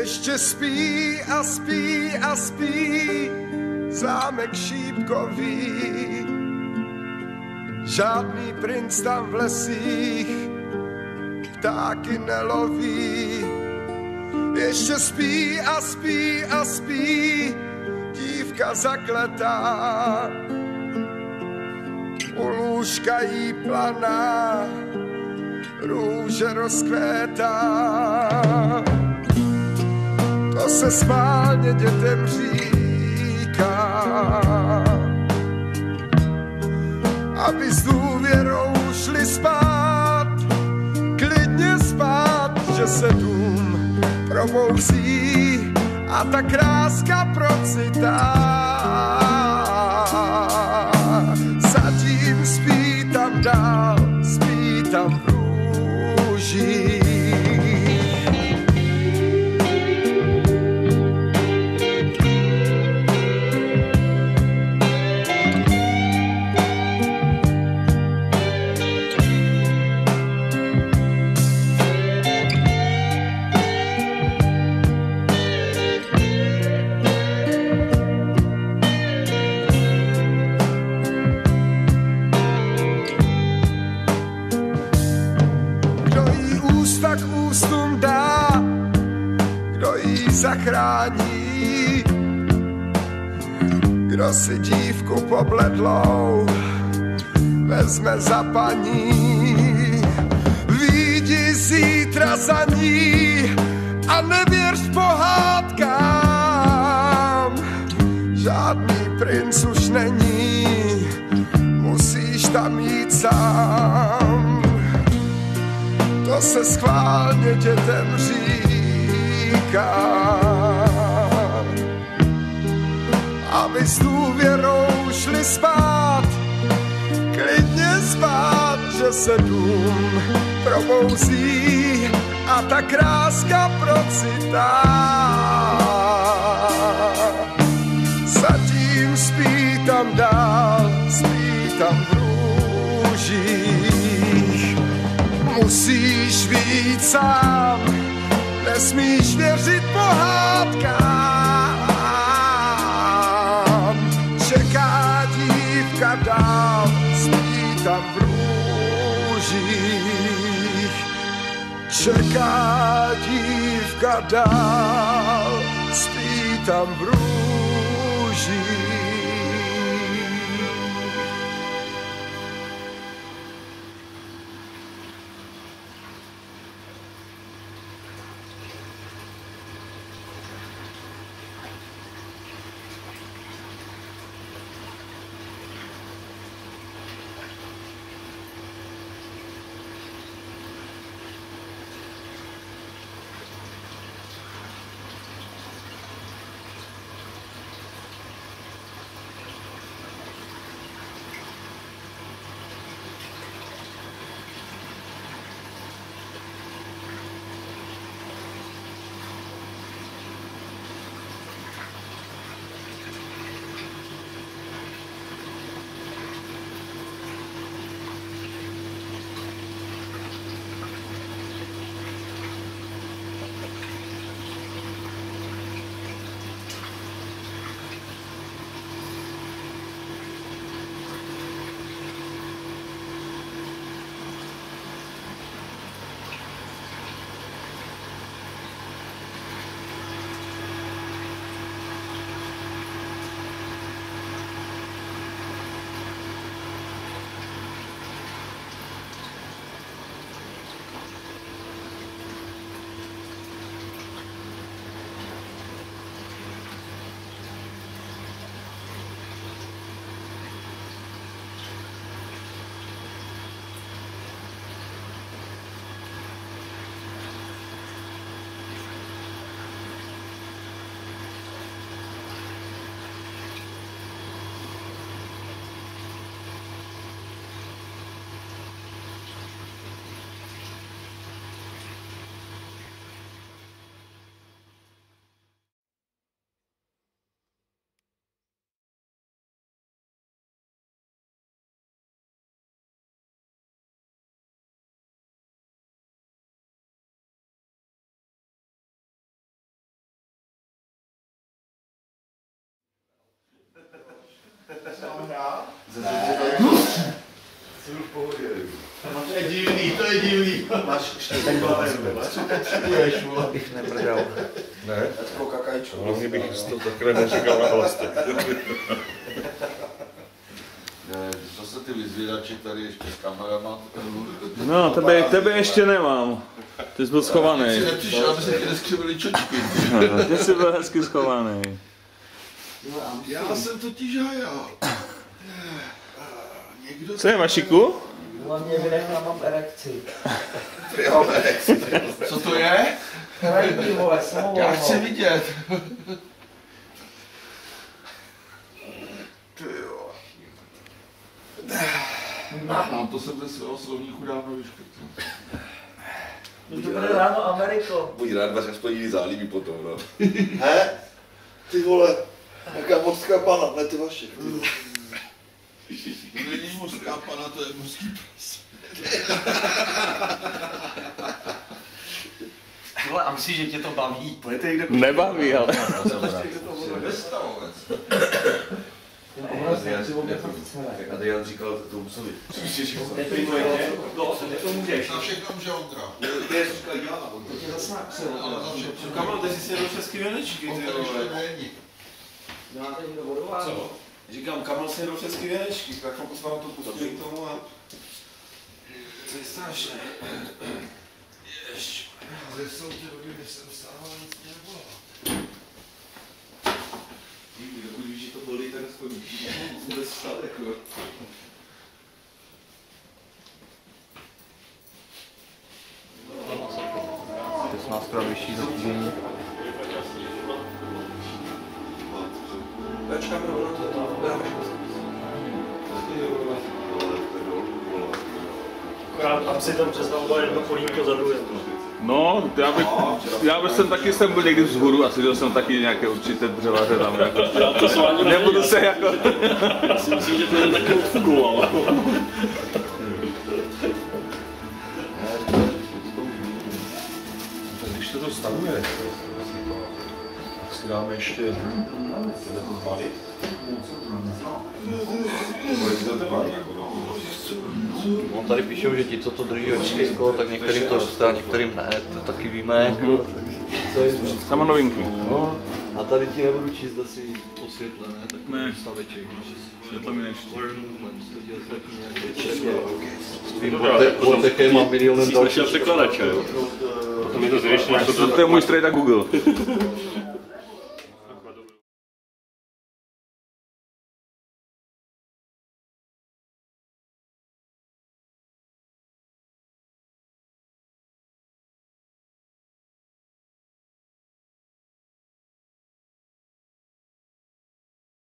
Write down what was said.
Ještě spí a spí a spí zámek šípkový. Žádný princ tam v lesích ptáky neloví. Ještě spí a spí a spí dívka zakletá. U lůžka jí planá růže rozkvétá. To se schválně dětem říká, aby s důvěrou šli spát, klidně spát, že se dům probouzí a ta kráska procitá. Zatím spí tam dál, spí tam v růžích. Zachrání, kdo si dívku pobledlou vezme za paní. Vyjdi zítra za ní a nevěř pohádkám. Žádný princ už není, musíš tam jít sám. To se schválně dětem říká, aby s důvěrou šli spát, klidně spát, že se dům probouzí a ta kráska procitá. Zatím spí tam dál, spí tam v růžích. Musíš vyjít sám, nesmíš věřit pohádkám. Čeká dívka dál, spí tam v růžích. Čeká dívka dál, spí tam v růžích. To je divný. Máš štětí Bych neprdal. Ne? jako kakajčo. Hlavně bych to takhle neříkal na hlas. Zase ty vyzvědači tady ještě s kamerama. No, tebe ještě nemám. Ty jsi byl schovaný. Jsi nepřišel, aby se ti neskřivili čočky. Ty jsi byl hezky schovaný. Já jsem totiž hajal. Co je, Vašiku? Hlavně vydechla, mám erekci. Co to je? Krajní, vole, samovolno. Já chci vidět. Ty jo. Mám to jsem ze svého slovníku dávno vyškrtl. Dobré ráno, Ameriko. Buď rád, máš aspoň jiný zálibí potom, no. He? Ty vole, jaká morská pana, ne ty vaše. To není mořská pana, to je mořský pes. Vole, a myslíš, že tě to baví? Pojďte někde Nebaví, ale. Vestavovec. Adrian říkal, to musel být. To můžeš. Na všechno může Ondra. To je říkal já. To tě zase napřel. Ale na všechno. Kamil, ty jsi si jedou český věnečky, ty Ondra ještě vole. není. Máte někdo vodování? Říkám, Kamil si jedou český věnečky, tak chvilku jsme na to pustili k tomu a... To je strašné. Ještě. Ale jsou ty doby, kdy se dostával nic nebylo. Dokud víš, že to bolí, tak aspoň vůbec stát, jako. To má skoro vyšší zatížení. Počkám rovno to dáme. Akorát tam si tam přestal bylo jedno polínko za druhé. No, já bych taky jsem byl někdy vzhůru a seděl jsem taky nějaké určité dřevaře tam jako. To jsou ani Nebudu se jako... Já si myslím, že to je taky odfukoval. Když to dostanuje, tak si dáme ještě to zbalit. On tady píšou, že ti, co to drží očísko, tak některým to roste a některým ne, to taky víme. Jako, to je Sama novinky. no, a tady ti nebudu číst asi osvětlené, tak Ne. staveček. To mi nečtu. Vortechem a milionem dalších. Překladače, jo. Potom je to zvětšené. To je můj strejda Google.